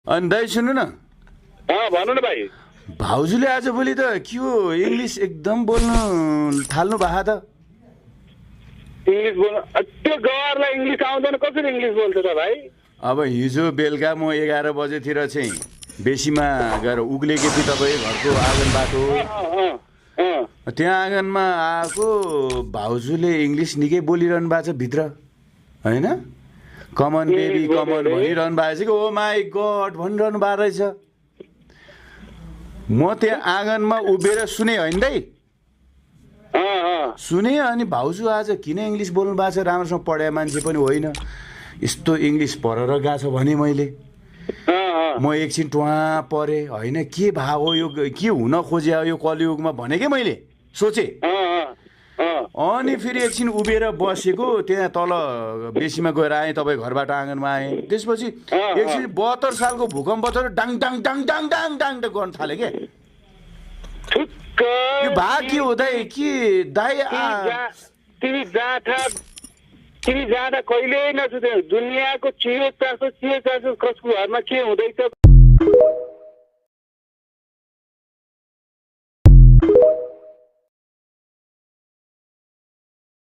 अनि दाइ सुन्नु न, भन्नु न भाइ। भाउजूले आजभोलि त के हो इङ्ग्लिस एकदम बोल्नु थाल्नु भएको त। इङ्ग्लिस बोल्नु त्यो गवारलाई इङ्ग्लिस आउँदैन, कसरी इङ्ग्लिस बोल्छ त भाइ? अब हिजो बेलुका म 11 बजेतिर चाहिँ बेसीमा गएर उक्लेको थिएँ तपाईँ घरको आँगन बाटो। त्यहाँ आँगनमा आएको भाउजूले इङ्ग्लिस निकै बोलिरहनु भएको छ भित्र, होइन? कमन बेबी कमन भनिरहनु भएको छ कि ओ माई गड भनिरहनु भएको रहेछ। म त्यहाँ आँगनमा उभिएर सुने होइन दाइ, सुने। अनि भाउजू आज किन इङ्ग्लिस बोल्नु भएको छ, राम्रोसँग पढाए मान्छे पनि होइन, यस्तो इङ्ग्लिस पढेर गएको छ भने मैले म एकछिन टुवा परेँ, होइन के भयो यो, के हुन खोज्यो यो कलियुगमा भने के मैले सोचेँ। अनि फेरि एकछिन उभिएर बसेको त्यहाँ तल बेसीमा गएर आएँ, तपाईँ घरबाट आँगनमा आएँ। त्यसपछि एकछिन 72 सालको भूकम्प छ डाङ डाङ डाङ डाङ डाङ डाङ गर्न थाल्यो क्या। यो भा के हो दाइ, के दाइ तिमी जाँदा कहिल्यै नसुत्यो। दुनियाँको चियो चासो कसको घरमा के हुँदैछ